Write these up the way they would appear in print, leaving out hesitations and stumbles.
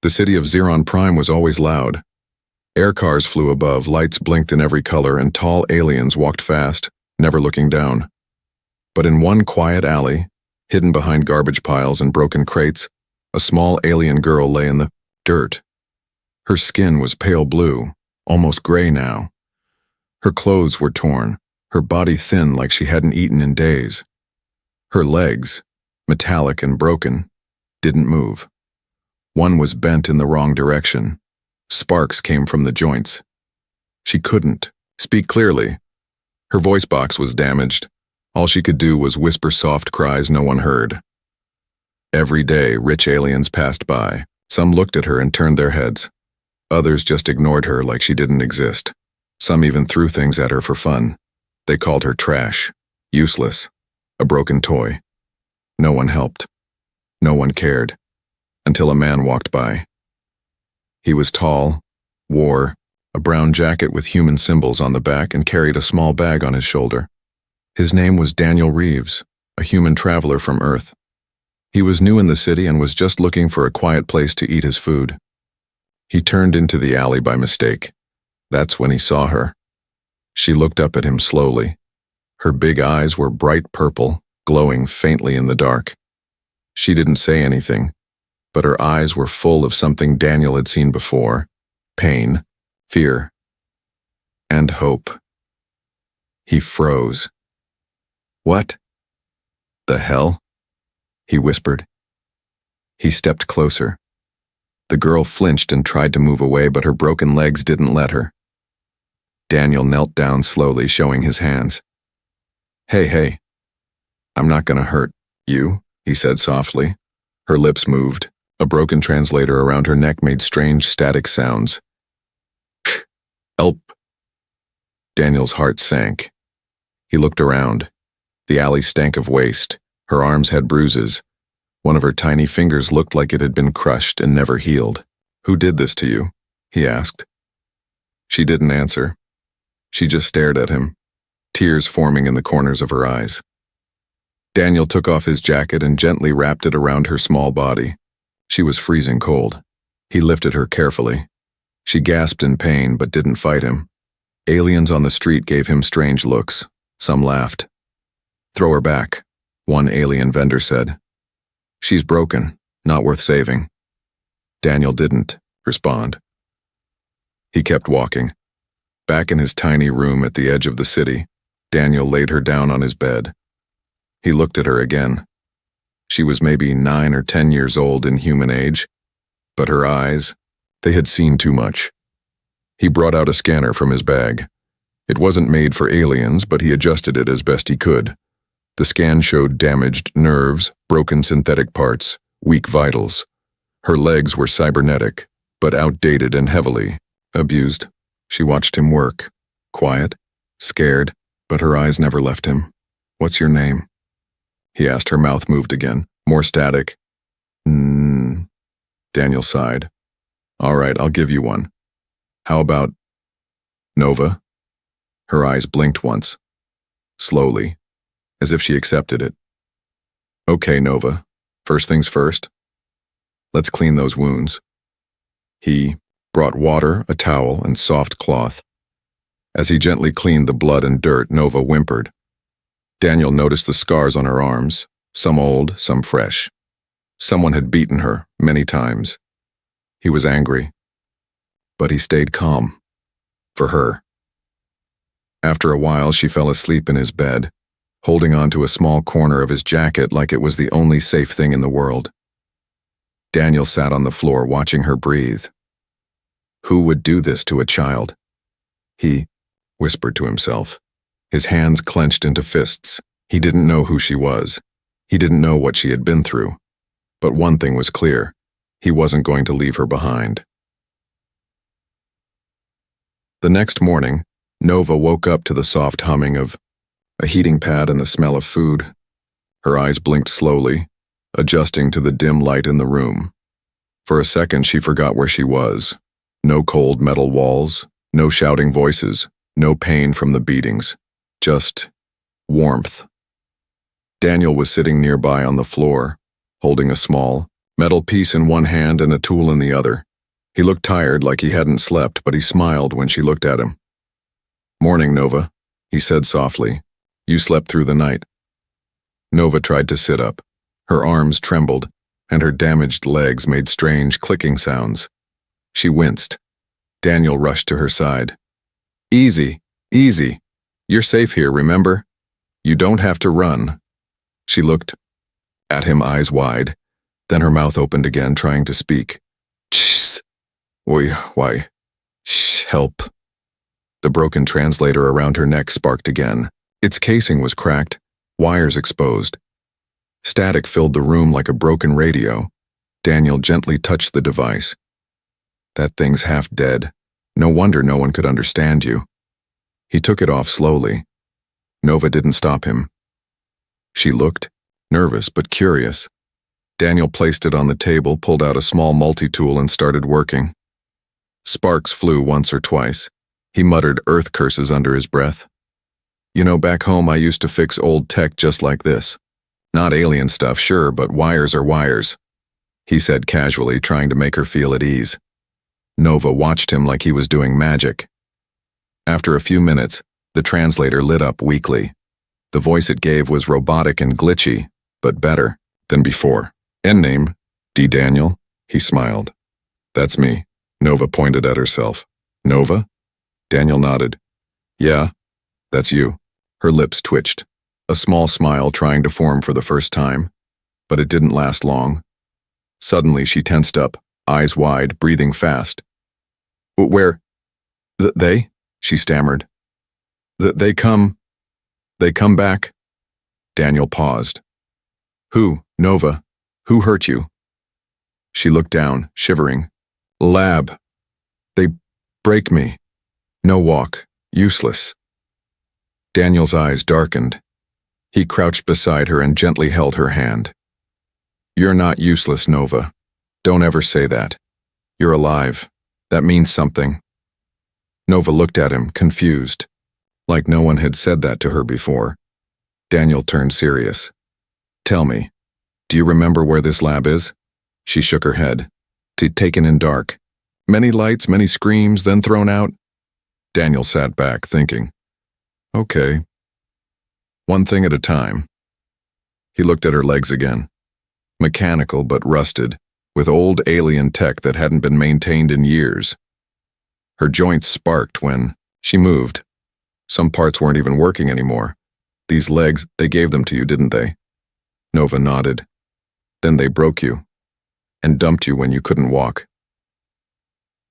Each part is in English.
The city of Xeron Prime was always loud. Air cars flew above, lights blinked in every color, and tall aliens walked fast, never looking down. But in one quiet alley, hidden behind garbage piles and broken crates, a small alien girl lay in the dirt. Her skin was pale blue, almost gray now. Her clothes were torn, her body thin like she hadn't eaten in days. Her legs, metallic and broken, didn't move. One was bent in the wrong direction. Sparks came from the joints. She couldn't speak clearly. Her voice box was damaged. All she could do was whisper soft cries no one heard. Every day, rich aliens passed by. Some looked at her and turned their heads. Others just ignored her like she didn't exist. Some even threw things at her for fun. They called her trash, useless, a broken toy. No one helped. No one cared. Until a man walked by. He was tall, wore a brown jacket with human symbols on the back, and carried a small bag on his shoulder. His name was Daniel Reeves, a human traveler from Earth. He was new in the city and was just looking for a quiet place to eat his food. He turned into the alley by mistake. That's when he saw her. She looked up at him slowly. Her big eyes were bright purple, glowing faintly in the dark. She didn't say anything, but her eyes were full of something Daniel had seen before: pain, fear, and hope. He froze. "What the hell?" he whispered. He stepped closer. The girl flinched and tried to move away, but her broken legs didn't let her. Daniel knelt down slowly, showing his hands. Hey, I'm not gonna hurt you," he said softly. Her lips moved. A broken translator around her neck made strange static sounds. "Help." Daniel's heart sank. He looked around. The alley stank of waste. Her arms had bruises. One of her tiny fingers looked like it had been crushed and never healed. "Who did this to you?" he asked. She didn't answer. She just stared at him, tears forming in the corners of her eyes. Daniel took off his jacket and gently wrapped it around her small body. She was freezing cold. He lifted her carefully. She gasped in pain but didn't fight him. Aliens on the street gave him strange looks. Some laughed. "Throw her back," one alien vendor said. "She's broken, not worth saving." Daniel didn't respond. He kept walking. Back in his tiny room at the edge of the city, Daniel laid her down on his bed. He looked at her again. She was maybe 9 or 10 years old in human age, but her eyes, they had seen too much. He brought out a scanner from his bag. It wasn't made for aliens, but he adjusted it as best he could. The scan showed damaged nerves, broken synthetic parts, weak vitals. Her legs were cybernetic, but outdated and heavily abused. She watched him work, quiet, scared, but her eyes never left him. "What's your name?" he asked. Her mouth moved again, more static. Daniel sighed. "All right, I'll give you one. How about Nova?" Her eyes blinked once, slowly, as if she accepted it. "Okay, Nova. First things first. Let's clean those wounds." He brought water, a towel, and soft cloth. As he gently cleaned the blood and dirt, Nova whimpered. Daniel noticed the scars on her arms, some old, some fresh. Someone had beaten her many times. He was angry, but he stayed calm. For her. After a while, she fell asleep in his bed, holding on to a small corner of his jacket like it was the only safe thing in the world. Daniel sat on the floor watching her breathe. Who would do this to a child? He whispered to himself. His hands clenched into fists. He didn't know who she was. He didn't know what she had been through. But one thing was clear. He wasn't going to leave her behind. The next morning, Nova woke up to the soft humming of a heating pad and the smell of food. Her eyes blinked slowly, adjusting to the dim light in the room. For a second, she forgot where she was. No cold metal walls, no shouting voices, no pain from the beatings. Just warmth. Daniel was sitting nearby on the floor, holding a small, metal piece in one hand and a tool in the other. He looked tired, like he hadn't slept, but he smiled when she looked at him. "Morning, Nova," he said softly. "You slept through the night." Nova tried to sit up. Her arms trembled, and her damaged legs made strange clicking sounds. She winced. Daniel rushed to her side. "Easy, easy. You're safe here, remember? You don't have to run." She looked at him, eyes wide. Then her mouth opened again, trying to speak. "Shh. Why? Shh, help." The broken translator around her neck sparked again. Its casing was cracked, wires exposed. Static filled the room like a broken radio. Daniel gently touched the device. "That thing's half dead. No wonder no one could understand you." He took it off slowly. Nova didn't stop him. She looked, nervous but curious. Daniel placed it on the table, pulled out a small multi-tool and started working. Sparks flew once or twice. He muttered earth curses under his breath. "You know, back home I used to fix old tech just like this. Not alien stuff, sure, but wires are wires," he said casually, trying to make her feel at ease. Nova watched him like he was doing magic. After a few minutes, the translator lit up weakly. The voice it gave was robotic and glitchy, but better than before. "End name, D. Daniel," he smiled. "That's me." Nova pointed at herself. "Nova?" Daniel nodded. "Yeah, that's you." Her lips twitched, a small smile trying to form for the first time, but it didn't last long. Suddenly she tensed up, eyes wide, breathing fast. "Where? They?" she stammered. They come back?" Daniel paused. "Who, Nova? Who hurt you?" She looked down, shivering. "Lab. They break me. No walk. Useless." Daniel's eyes darkened. He crouched beside her and gently held her hand. "You're not useless, Nova. Don't ever say that. You're alive. That means something." Nova looked at him, confused, like no one had said that to her before. Daniel turned serious. "Tell me, do you remember where this lab is?" She shook her head. "Taken in dark. Many lights, many screams, then thrown out." Daniel sat back, thinking. "Okay. One thing at a time." He looked at her legs again. Mechanical but rusted, with old alien tech that hadn't been maintained in years. Her joints sparked when she moved. Some parts weren't even working anymore. "These legs, they gave them to you, didn't they?" Nova nodded. "Then they broke you and dumped you when you couldn't walk."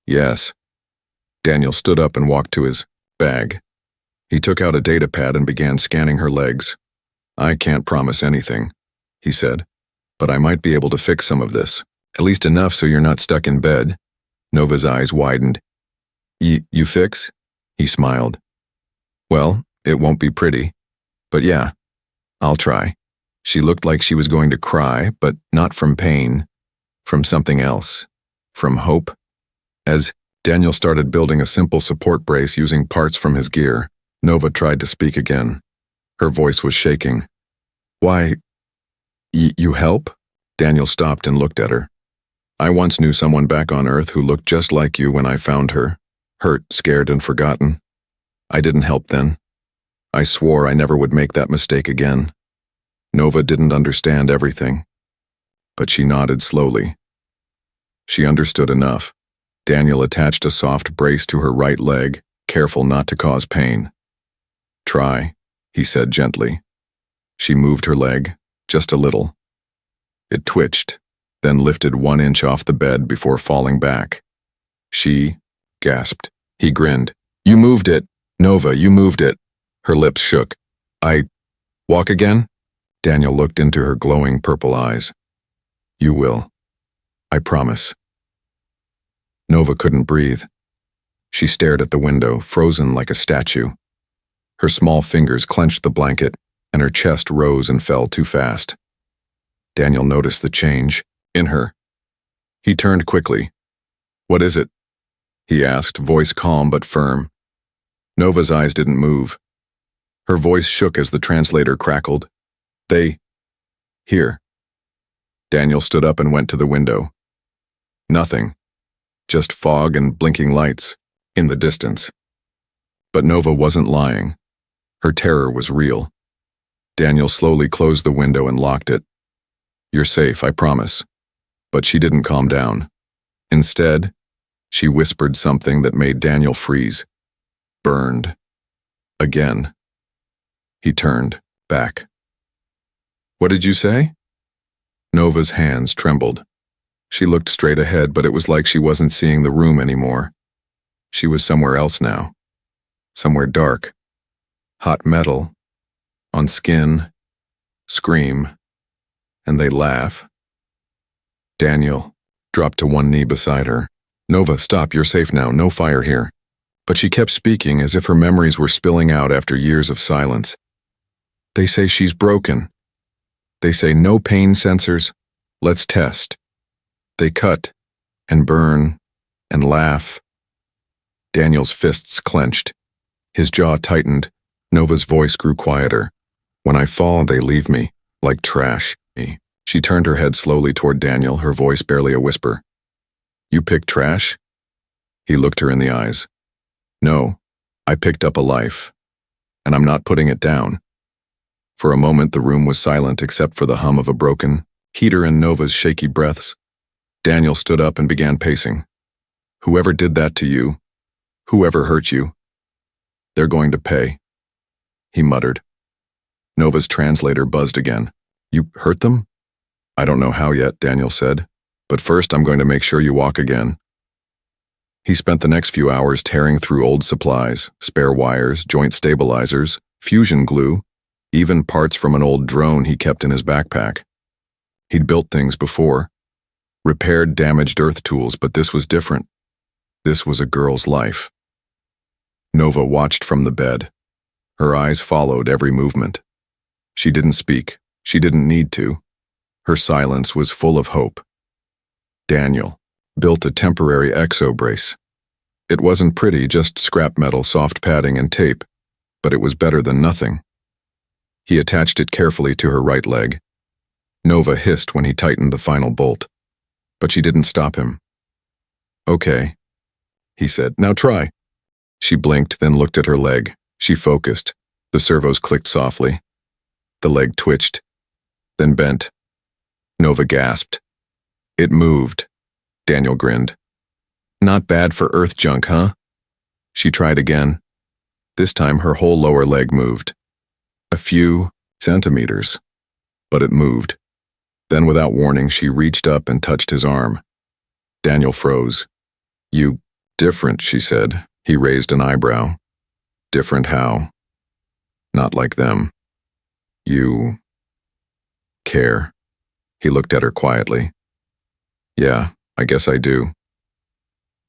"Yes." Daniel stood up and walked to his bag. He took out a data pad and began scanning her legs. "I can't promise anything," he said, "but I might be able to fix some of this. At least enough so you're not stuck in bed." Nova's eyes widened. You fix?" He smiled. "Well, it won't be pretty. But yeah, I'll try." She looked like she was going to cry, but not from pain. From something else. From hope. As Daniel started building a simple support brace using parts from his gear, Nova tried to speak again. Her voice was shaking. "Why, you help?" Daniel stopped and looked at her. "I once knew someone back on Earth who looked just like you when I found her. Hurt, scared, and forgotten. I didn't help then. I swore I never would make that mistake again." Nova didn't understand everything, but she nodded slowly. She understood enough. Daniel attached a soft brace to her right leg, careful not to cause pain. "Try," he said gently. She moved her leg, just a little. It twitched, then lifted 1 inch off the bed before falling back. She gasped. He grinned. "You moved it, Nova, you moved it." Her lips shook. "I walk again?" Daniel looked into her glowing purple eyes. "You will. I promise." Nova couldn't breathe. She stared at the window, frozen like a statue. Her small fingers clenched the blanket, and her chest rose and fell too fast. Daniel noticed the change in her. He turned quickly. "What is it?" he asked, voice calm but firm. Nova's eyes didn't move. Her voice shook as the translator crackled. "They... here." Daniel stood up and went to the window. Nothing. Just fog and blinking lights in the distance. But Nova wasn't lying. Her terror was real. Daniel slowly closed the window and locked it. "You're safe, I promise." But she didn't calm down. Instead, she whispered something that made Daniel freeze. "Burned." Again. He turned back. "What did you say?" Nova's hands trembled. She looked straight ahead, but it was like she wasn't seeing the room anymore. She was somewhere else now. Somewhere dark. Hot metal. On skin. Scream. And they laugh. Daniel dropped to one knee beside her. "Nova, stop, you're safe now, no fire here." But she kept speaking as if her memories were spilling out after years of silence. "They say she's broken. They say no pain sensors. Let's test. They cut and burn and laugh." Daniel's fists clenched. His jaw tightened. Nova's voice grew quieter. "When I fall, they leave me like trash." She turned her head slowly toward Daniel, her voice barely a whisper. "You picked trash?" He looked her in the eyes. "No, I picked up a life, and I'm not putting it down." For a moment, the room was silent except for the hum of a broken heater and Nova's shaky breaths. Daniel stood up and began pacing. "Whoever did that to you, whoever hurt you, they're going to pay," he muttered. Nova's translator buzzed again. "You hurt them?" "I don't know how yet," Daniel said. "But first I'm going to make sure you walk again." He spent the next few hours tearing through old supplies, spare wires, joint stabilizers, fusion glue, even parts from an old drone he kept in his backpack. He'd built things before, repaired damaged earth tools, but this was different. This was a girl's life. Nova watched from the bed. Her eyes followed every movement. She didn't speak. She didn't need to. Her silence was full of hope. Daniel built a temporary exo-brace. It wasn't pretty, just scrap metal, soft padding, and tape, but it was better than nothing. He attached it carefully to her right leg. Nova hissed when he tightened the final bolt, but she didn't stop him. "Okay," he said. "Now try." She blinked, then looked at her leg. She focused. The servos clicked softly. The leg twitched, then bent. Nova gasped. "It moved." Daniel grinned. "Not bad for earth junk, huh?" She tried again. This time her whole lower leg moved. A few centimeters, but it moved. Then without warning, she reached up and touched his arm. Daniel froze. "You different," she said. He raised an eyebrow. "Different how?" "Not like them." "You care?" He looked at her quietly. "Yeah, I guess I do."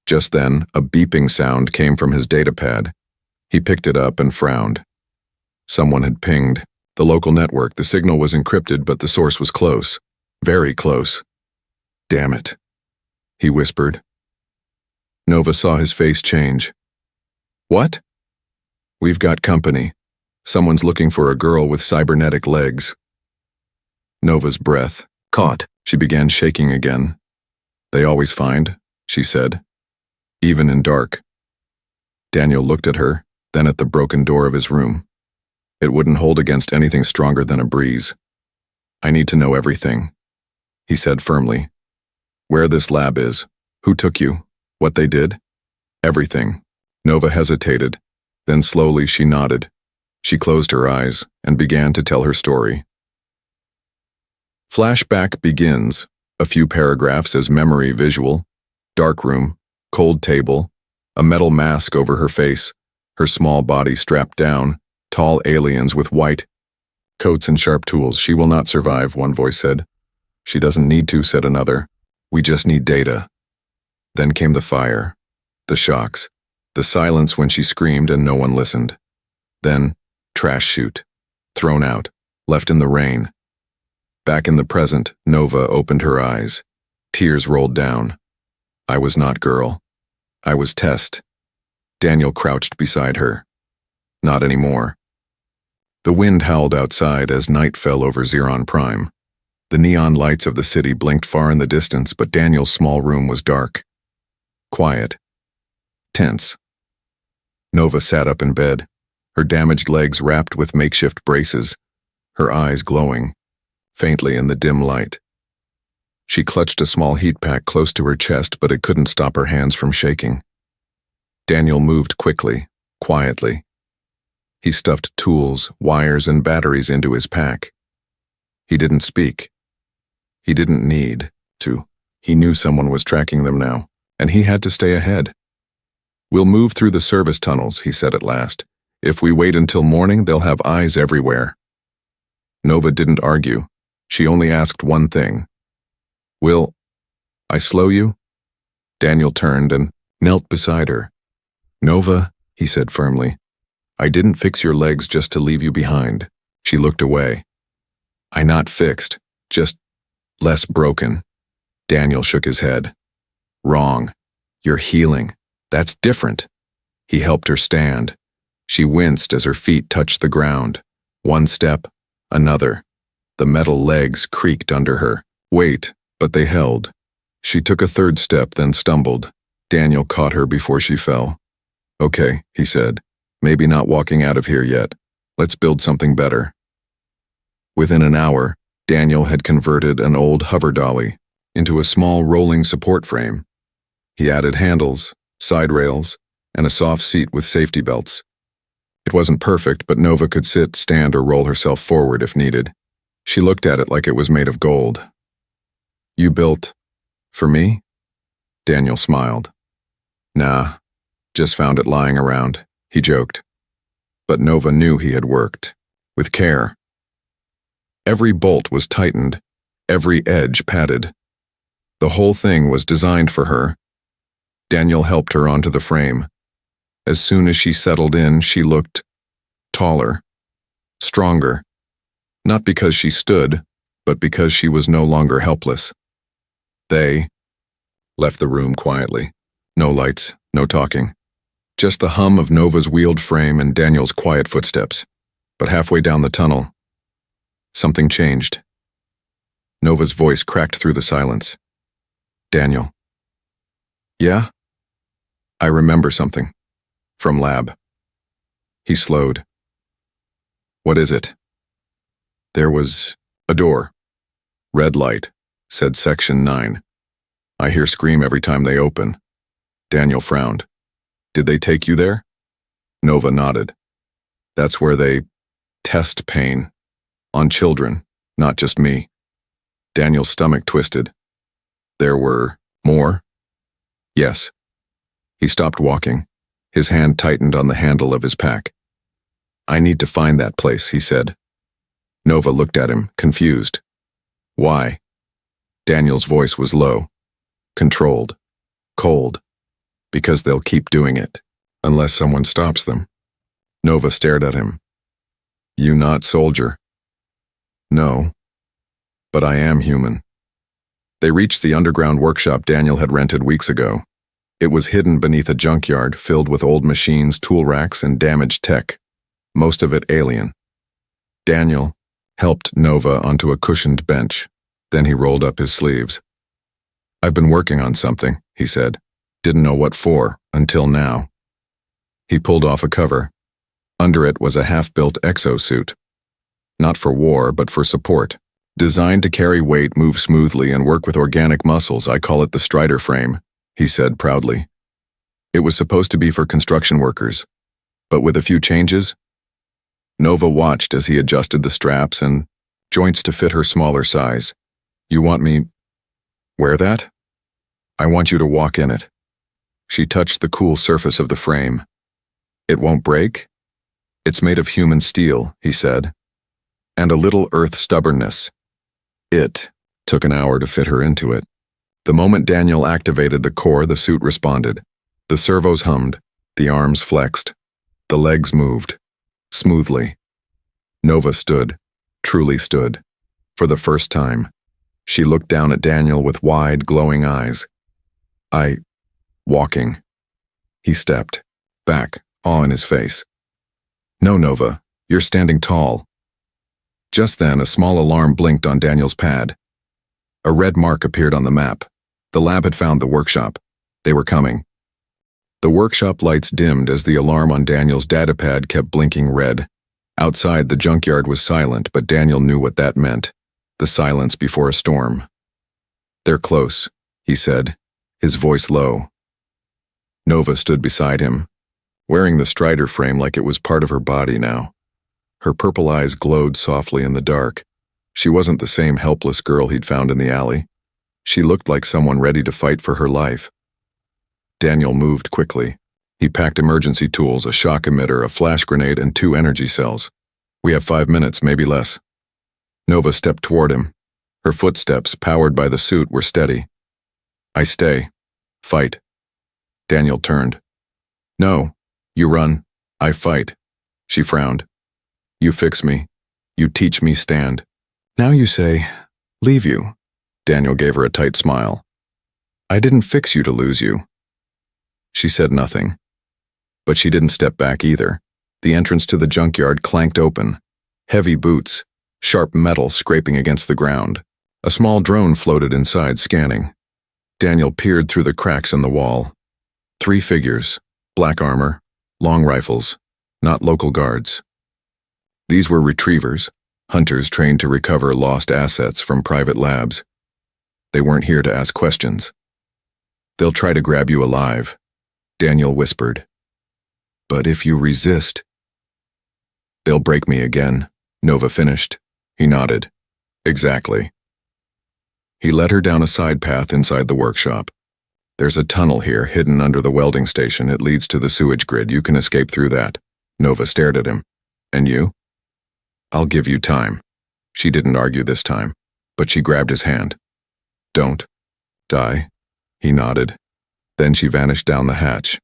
Just then, a beeping sound came from his datapad. He picked it up and frowned. Someone had pinged. The local network. The signal was encrypted, but the source was close. Very close. "Damn it," he whispered. Nova saw his face change. "What?" "We've got company. Someone's looking for a girl with cybernetic legs." Nova's breath caught. She began shaking again. "They always find," she said. "Even in dark." Daniel looked at her, then at the broken door of his room. It wouldn't hold against anything stronger than a breeze. "I need to know everything," he said firmly. "Where this lab is, who took you, what they did, everything." Nova hesitated, then slowly she nodded. She closed her eyes and began to tell her story. Flashback begins, a few paragraphs as memory visual, dark room, cold table, a metal mask over her face, her small body strapped down, tall aliens with white coats and sharp tools. "She will not survive," one voice said. "She doesn't need to," said another. "We just need data." Then came the fire, the shocks, the silence when she screamed and no one listened. Then, trash chute, thrown out, left in the rain. Back in the present, Nova opened her eyes. Tears rolled down. "I was not girl. I was test." Daniel crouched beside her. "Not anymore." The wind howled outside as night fell over Xeron Prime. The neon lights of the city blinked far in the distance, but Daniel's small room was dark. Quiet. Tense. Nova sat up in bed, her damaged legs wrapped with makeshift braces, her eyes glowing, faintly in the dim light. She clutched a small heat pack close to her chest, but it couldn't stop her hands from shaking. Daniel moved quickly, quietly. He stuffed tools, wires, and batteries into his pack. He didn't speak. He didn't need to. He knew someone was tracking them now, and he had to stay ahead. "We'll move through the service tunnels," he said at last. "If we wait until morning, they'll have eyes everywhere." Nova didn't argue. She only asked one thing. "Will I slow you?" Daniel turned and knelt beside her. "Nova," he said firmly, "I didn't fix your legs just to leave you behind." She looked away. "I not fixed, just less broken." Daniel shook his head. "Wrong. You're healing. That's different." He helped her stand. She winced as her feet touched the ground. One step, another. The metal legs creaked under her. Wait, but they held. She took a third step, then stumbled. Daniel caught her before she fell. "Okay," he said. "Maybe not walking out of here yet. Let's build something better." Within an hour, Daniel had converted an old hover dolly into a small rolling support frame. He added handles, side rails, and a soft seat with safety belts. It wasn't perfect, but Nova could sit, stand, or roll herself forward if needed. She looked at it like it was made of gold. "You built for me?" Daniel smiled. "Nah, just found it lying around," he joked. But Nova knew he had worked, with care. Every bolt was tightened, every edge padded. The whole thing was designed for her. Daniel helped her onto the frame. As soon as she settled in, she looked taller, stronger, not because she stood, but because she was no longer helpless. They left the room quietly. No lights, no talking. Just the hum of Nova's wheeled frame and Daniel's quiet footsteps. But halfway down the tunnel, something changed. Nova's voice cracked through the silence. "Daniel." "Yeah?" "I remember something. From lab." He slowed. "What is it?" "There was a door. Red light, said Section 9. I hear scream every time they open." Daniel frowned. "Did they take you there?" Nova nodded. "That's where they test pain. On children, not just me." Daniel's stomach twisted. "There were more?" "Yes." He stopped walking. His hand tightened on the handle of his pack. "I need to find that place," he said. Nova looked at him, confused. "Why?" Daniel's voice was low, controlled, cold. "Because they'll keep doing it, unless someone stops them." Nova stared at him. "You not soldier?" "No, but I am human." They reached the underground workshop Daniel had rented weeks ago. It was hidden beneath a junkyard filled with old machines, tool racks, and damaged tech, most of it alien. Daniel helped Nova onto a cushioned bench. Then he rolled up his sleeves. "I've been working on something," he said. "Didn't know what for, until now." He pulled off a cover. Under it was a half-built exosuit. Not for war, but for support. "Designed to carry weight, move smoothly, and work with organic muscles. I call it the Strider frame," he said proudly. It was supposed to be for construction workers, but with a few changes. Nova watched as he adjusted the straps and joints to fit her smaller size. "You want me wear that?" "I want you to walk in it." She touched the cool surface of the frame. "It won't break?" "It's made of human steel," he said, "and a little earth stubbornness." It took an hour to fit her into it. The moment Daniel activated the core, the suit responded. The servos hummed, the arms flexed, the legs moved, smoothly. Nova stood, truly stood, for the first time. She looked down at Daniel with wide, glowing eyes. Walking." He stepped back, awe in his face. "No, Nova, you're standing tall." Just then, a small alarm blinked on Daniel's pad. A red mark appeared on the map. The lab had found the workshop. They were coming. The workshop lights dimmed as the alarm on Daniel's datapad kept blinking red. Outside, the junkyard was silent, but Daniel knew what that meant. The silence before a storm. "They're close," he said, his voice low. Nova stood beside him, wearing the Strider frame like it was part of her body now. Her purple eyes glowed softly in the dark. She wasn't the same helpless girl he'd found in the alley. She looked like someone ready to fight for her life. Daniel moved quickly. He packed emergency tools, a shock emitter, a flash grenade, and 2 energy cells. "We have 5 minutes, maybe less." Nova stepped toward him. Her footsteps, powered by the suit, were steady. "I stay. Fight." Daniel turned. "No, you run. I fight." She frowned. "You fix me. You teach me stand. Now you say, leave you." Daniel gave her a tight smile. "I didn't fix you to lose you." She said nothing. But she didn't step back either. The entrance to the junkyard clanked open. Heavy boots, sharp metal scraping against the ground. A small drone floated inside, scanning. Daniel peered through the cracks in the wall. 3 figures, black armor, long rifles, not local guards. These were retrievers, hunters trained to recover lost assets from private labs. They weren't here to ask questions. "They'll try to grab you alive," Daniel whispered. "But if you resist..." "They'll break me again," Nova finished. He nodded. "Exactly." He led her down a side path inside the workshop. "There's a tunnel here, hidden under the welding station. It leads to the sewage grid. You can escape through that." Nova stared at him. "And you?" "I'll give you time." She didn't argue this time, but she grabbed his hand. "Don't die." He nodded. Then she vanished down the hatch.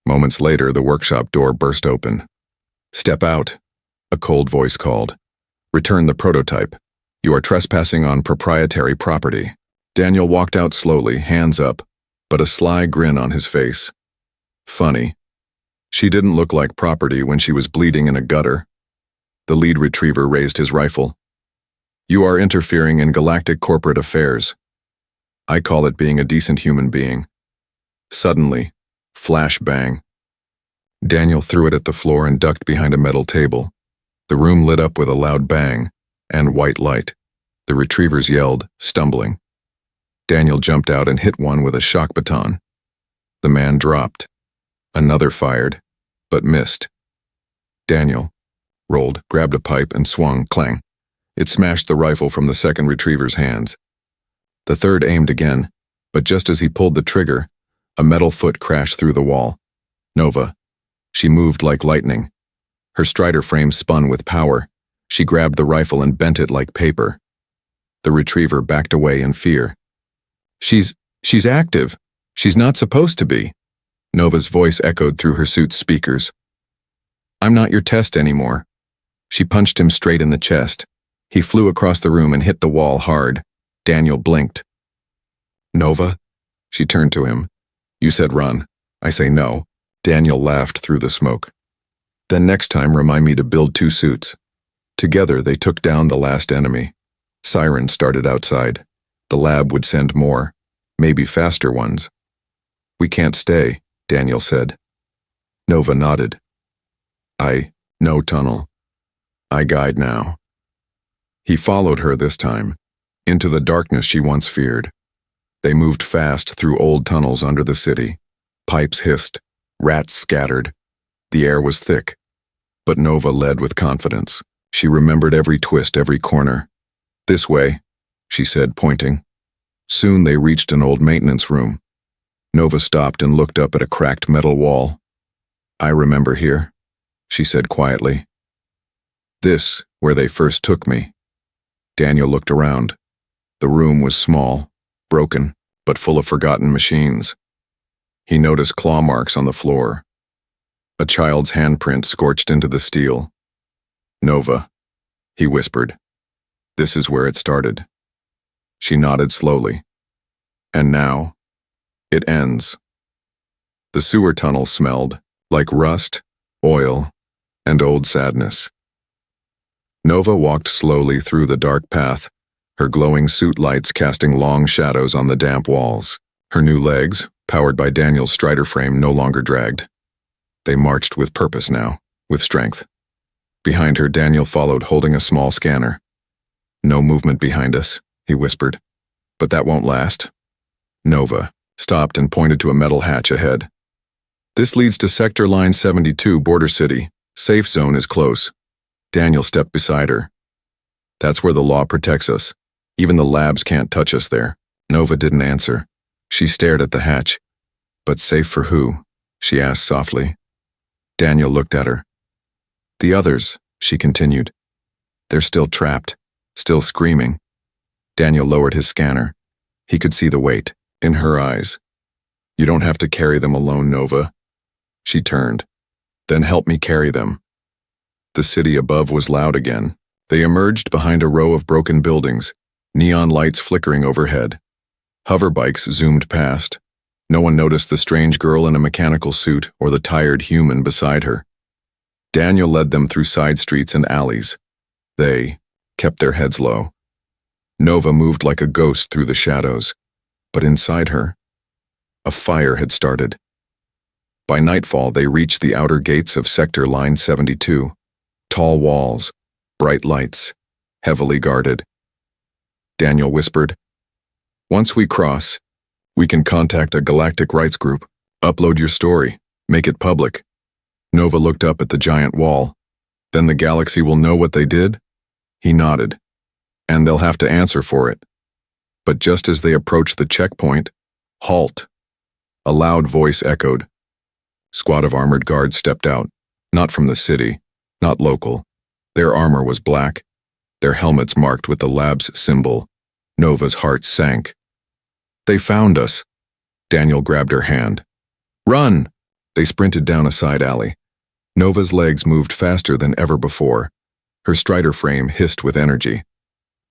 Moments later, the workshop door burst open. "Step out," a cold voice called. "Return the prototype. You are trespassing on proprietary property." Daniel walked out slowly, hands up, but a sly grin on his face. Funny. She didn't look like property when she was bleeding in a gutter. The lead retriever raised his rifle. "You are interfering in galactic corporate affairs. I call it being a decent human being." Suddenly, flash bang. Daniel threw it at the floor and ducked behind a metal table. The room lit up with a loud bang and white light. The retrievers yelled, stumbling. Daniel jumped out and hit one with a shock baton. The man dropped. Another fired, but missed. Daniel rolled, grabbed a pipe, and swung, clang. It smashed the rifle from the second retriever's hands. The third aimed again, but just as he pulled the trigger, a metal foot crashed through the wall. Nova. She moved like lightning. Her Strider frame spun with power. She grabbed the rifle and bent it like paper. The retriever backed away in fear. She's active. She's not supposed to be." Nova's voice echoed through her suit's speakers. "I'm not your test anymore." She punched him straight in the chest. He flew across the room and hit the wall hard. Daniel blinked. "Nova?" She turned to him. "You said run. I say no." Daniel laughed through the smoke. "Then next time remind me to build 2 suits." Together they took down the last enemy. Sirens started outside. The lab would send more, maybe faster ones. "We can't stay," Daniel said. Nova nodded. No tunnel. I guide now." He followed her this time, into the darkness she once feared. They moved fast through old tunnels under the city. Pipes hissed, rats scattered. The air was thick, but Nova led with confidence. She remembered every twist, every corner. "This way," she said, pointing. Soon they reached an old maintenance room. Nova stopped and looked up at a cracked metal wall. "I remember here," she said quietly. "This, where they first took me." Daniel looked around. The room was small, broken, but full of forgotten machines. He noticed claw marks on the floor. A child's handprint scorched into the steel. "Nova," he whispered. "This is where it started." She nodded slowly. "And now, it ends." The sewer tunnel smelled like rust, oil, and old sadness. Nova walked slowly through the dark path, her glowing suit lights casting long shadows on the damp walls. Her new legs, powered by Daniel's strider frame, no longer dragged. They marched with purpose now, with strength. Behind her, Daniel followed, holding a small scanner. "No movement behind us," he whispered. "But that won't last." Nova stopped and pointed to a metal hatch ahead. "This leads to Sector Line 72, Border City. Safe zone is close." Daniel stepped beside her. "That's where the law protects us. Even the labs can't touch us there." Nova didn't answer. She stared at the hatch. "But safe for who?" she asked softly. Daniel looked at her. "The others," she continued. "They're still trapped, still screaming." Daniel lowered his scanner. He could see the weight in her eyes. "You don't have to carry them alone, Nova." She turned. "Then help me carry them." The city above was loud again. They emerged behind a row of broken buildings, neon lights flickering overhead. Hover bikes zoomed past. No one noticed the strange girl in a mechanical suit or the tired human beside her. Daniel led them through side streets and alleys. They kept their heads low. Nova moved like a ghost through the shadows, but inside her, a fire had started. By nightfall, they reached the outer gates of Sector Line 72. Tall walls, bright lights, heavily guarded. Daniel whispered, "Once we cross, we can contact a galactic rights group, upload your story, make it public." Nova looked up at the giant wall. "Then the galaxy will know what they did?" He nodded. "And they'll have to answer for it." But just as they approached the checkpoint, "Halt!" A loud voice echoed. Squad of armored guards stepped out, not from the city, not local. Their armor was black, their helmets marked with the lab's symbol. Nova's heart sank. "They found us." Daniel grabbed her hand. "Run!" They sprinted down a side alley. Nova's legs moved faster than ever before. Her strider frame hissed with energy.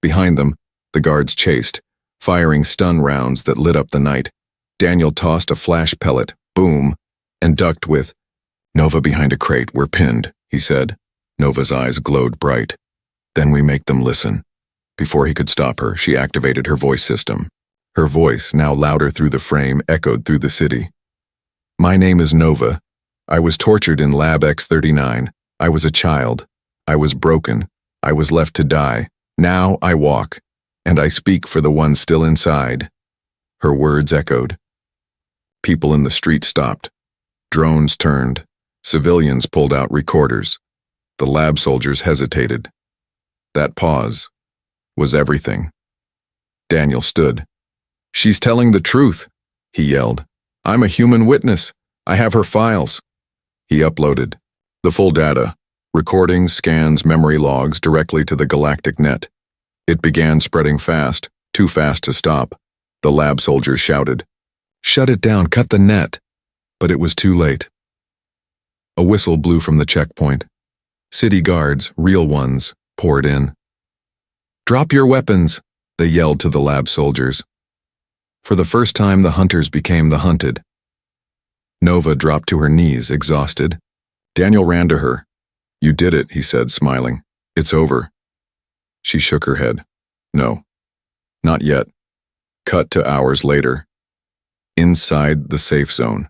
Behind them, the guards chased, firing stun rounds that lit up the night. Daniel tossed a flash pellet, boom, and ducked with, "Nova behind a crate, we're pinned," he said. Nova's eyes glowed bright. "Then we make them listen." Before he could stop her, she activated her voice system. Her voice, now louder through the frame, echoed through the city. "My name is Nova. I was tortured in Lab X-39. I was a child. I was broken. I was left to die. Now I walk, and I speak for the ones still inside." Her words echoed. People in the street stopped. Drones turned. Civilians pulled out recorders. The lab soldiers hesitated. That pause was everything. Daniel stood. "She's telling the truth," he yelled. "I'm a human witness. I have her files." He uploaded the full data, recordings, scans, memory logs directly to the galactic net. It began spreading fast, too fast to stop. The lab soldiers shouted, "Shut it down, cut the net." But it was too late. A whistle blew from the checkpoint. City guards, real ones, poured in. "Drop your weapons," they yelled to the lab soldiers. For the first time, the hunters became the hunted. Nova dropped to her knees, exhausted. Daniel ran to her. "You did it," he said, smiling. "It's over." She shook her head. "No, not yet." Cut to hours later. Inside the safe zone.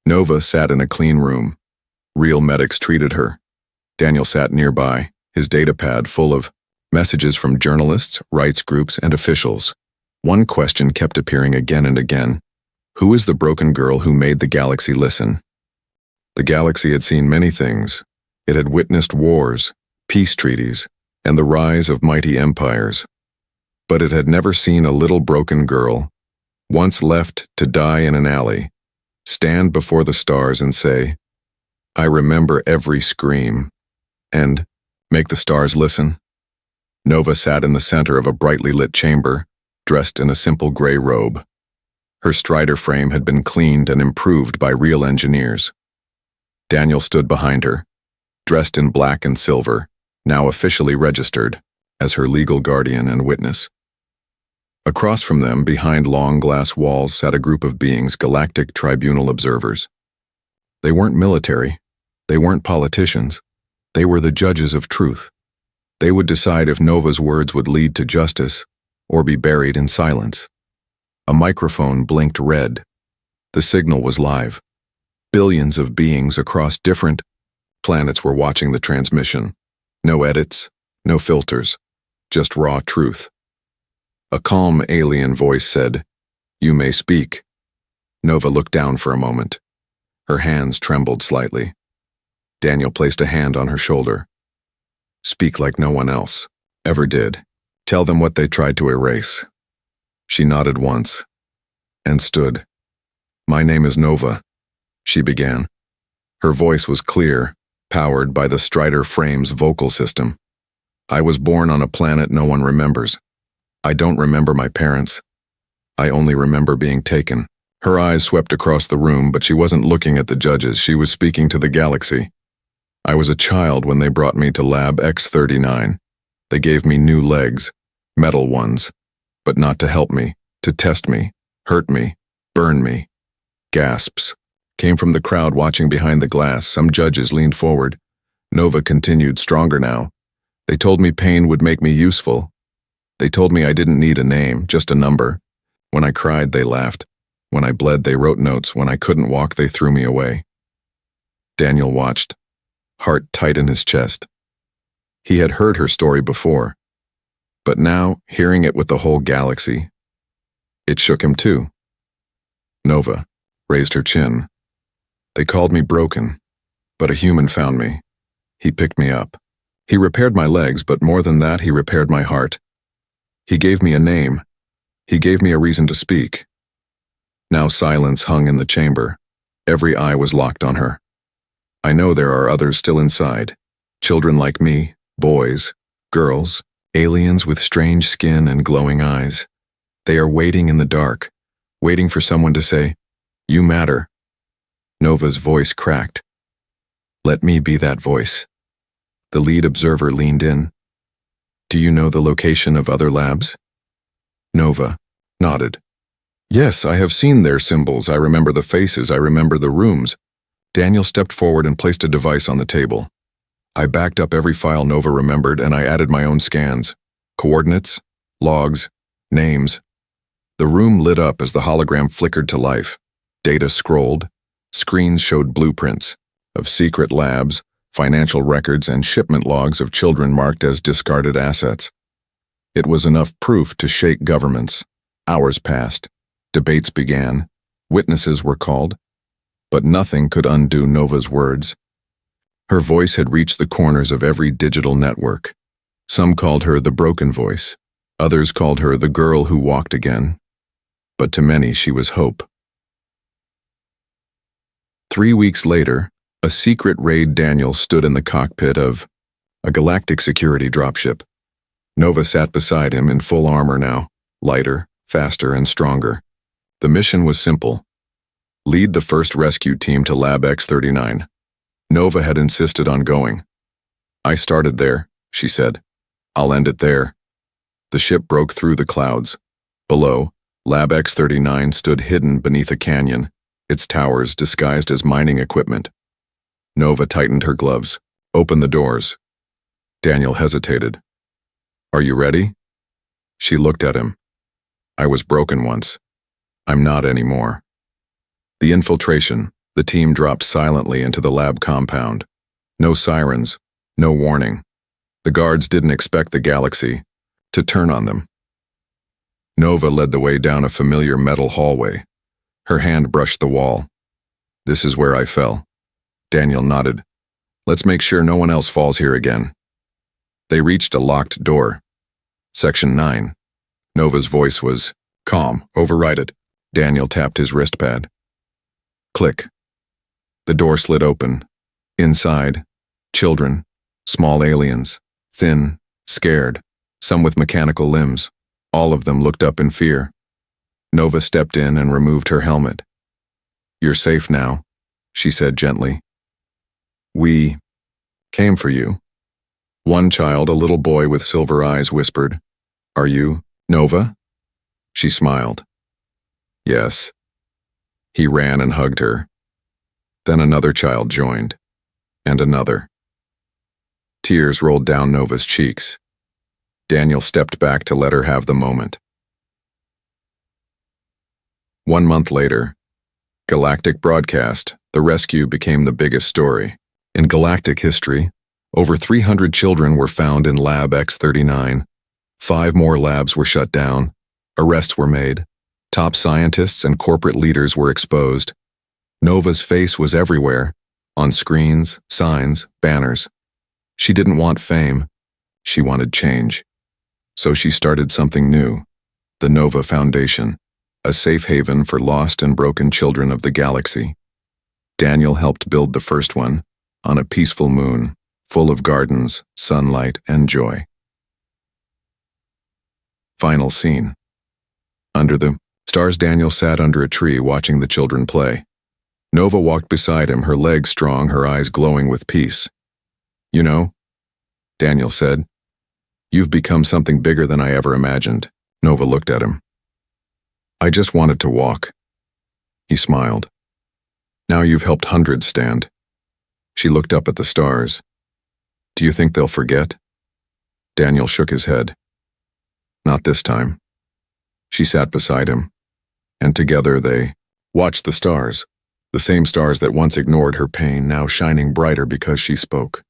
Nova sat in a clean room. Real medics treated her. Daniel sat nearby, his datapad full of messages from journalists, rights groups, and officials. One question kept appearing again and again. Who is the broken girl who made the galaxy listen? The galaxy had seen many things. It had witnessed wars, peace treaties, and the rise of mighty empires. But it had never seen a little broken girl, once left to die in an alley, stand before the stars and say, "I remember every scream," and make the stars listen. Nova sat in the center of a brightly lit chamber, dressed in a simple gray robe. Her strider frame had been cleaned and improved by real engineers. Daniel stood behind her, dressed in black and silver, now officially registered as her legal guardian and witness. Across from them, behind long glass walls, sat a group of beings, galactic tribunal observers. They weren't military. They weren't politicians. They were the judges of truth. They would decide if Nova's words would lead to justice or be buried in silence. A microphone blinked red. The signal was live. Billions of beings across different planets were watching the transmission. No edits, no filters, just raw truth. A calm alien voice said, "You may speak." Nova looked down for a moment. Her hands trembled slightly. Daniel placed a hand on her shoulder. "Speak like no one else ever did. Tell them what they tried to erase." She nodded once and stood. "My name is Nova," she began. Her voice was clear, powered by the Strider Frames vocal system. "I was born on a planet no one remembers. I don't remember my parents. I only remember being taken." Her eyes swept across the room, but she wasn't looking at the judges. She was speaking to the galaxy. "I was a child when they brought me to Lab X-39. They gave me new legs, metal ones, but not to help me, to test me, hurt me, burn me." Gasps came from the crowd watching behind the glass. Some judges leaned forward. Nova continued, stronger now. "They told me pain would make me useful. They told me I didn't need a name, just a number. When I cried, they laughed. When I bled, they wrote notes. When I couldn't walk, they threw me away." Daniel watched, heart tight in his chest. He had heard her story before, but now, hearing it with the whole galaxy, it shook him too. Nova raised her chin. "They called me broken, but a human found me. He picked me up. He repaired my legs, but more than that, he repaired my heart. He gave me a name. He gave me a reason to speak." Now silence hung in the chamber. Every eye was locked on her. "I know there are others still inside. Children like me, boys, girls, aliens with strange skin and glowing eyes. They are waiting in the dark, waiting for someone to say, 'You matter.'" Nova's voice cracked. "Let me be that voice." The lead observer leaned in. "Do you know the location of other labs?" Nova nodded. "Yes, I have seen their symbols. I remember the faces. I remember the rooms." Daniel stepped forward and placed a device on the table. I backed up every file Nova remembered, and I added my own scans. Coordinates, logs, names. The room lit up as the hologram flickered to life. Data scrolled. Screens showed blueprints of secret labs, financial records, and shipment logs of children marked as discarded assets. It was enough proof to shake governments. Hours passed. Debates began. Witnesses were called. But nothing could undo Nova's words. Her voice had reached the corners of every digital network. Some called her the broken voice. Others called her the girl who walked again. But to many she was hope. 3 weeks later, a secret raid Daniel stood in the cockpit of a galactic security dropship. Nova sat beside him in full armor now, lighter, faster, and stronger. The mission was simple. Lead the first rescue team to Lab X-39. Nova had insisted on going. "I started there," she said. "I'll end it there." The ship broke through the clouds. Below, Lab X-39 stood hidden beneath a canyon, its towers disguised as mining equipment. Nova tightened her gloves. "Open the doors." Daniel hesitated. "Are you ready?" She looked at him. "I was broken once. I'm not anymore." The infiltration, the team dropped silently into the lab compound. No sirens, no warning. The guards didn't expect the galaxy to turn on them. Nova led the way down a familiar metal hallway. Her hand brushed the wall. "This is where I fell." Daniel nodded. "Let's make sure no one else falls here again." They reached a locked door. Section 9. Nova's voice was calm. "Override it." Daniel tapped his wristpad. Click. The door slid open. Inside, children, small aliens, thin, scared, some with mechanical limbs. All of them looked up in fear. Nova stepped in and removed her helmet. "You're safe now," she said gently. "We came for you." One child, a little boy with silver eyes, whispered, "Are you Nova?" She smiled. "Yes." He ran and hugged her. Then another child joined, and another. Tears rolled down Nova's cheeks. Daniel stepped back to let her have the moment. 1 month later, galactic broadcast, the rescue became the biggest story. In galactic history, over 300 children were found in Lab X-39. 5 more labs were shut down. Arrests were made. Top scientists and corporate leaders were exposed. Nova's face was everywhere, on screens, signs, banners. She didn't want fame. She wanted change. So she started something new, the Nova Foundation, a safe haven for lost and broken children of the galaxy. Daniel helped build the first one, on a peaceful moon, full of gardens, sunlight, and joy. Final scene. Under the stars, Daniel sat under a tree watching the children play. Nova walked beside him, her legs strong, her eyes glowing with peace. "You know," Daniel said, "you've become something bigger than I ever imagined." Nova looked at him. "I just wanted to walk." He smiled. "Now you've helped hundreds stand." She looked up at the stars. "Do you think they'll forget?" Daniel shook his head. "Not this time." She sat beside him, and together they watched the stars, the same stars that once ignored her pain, now shining brighter because she spoke.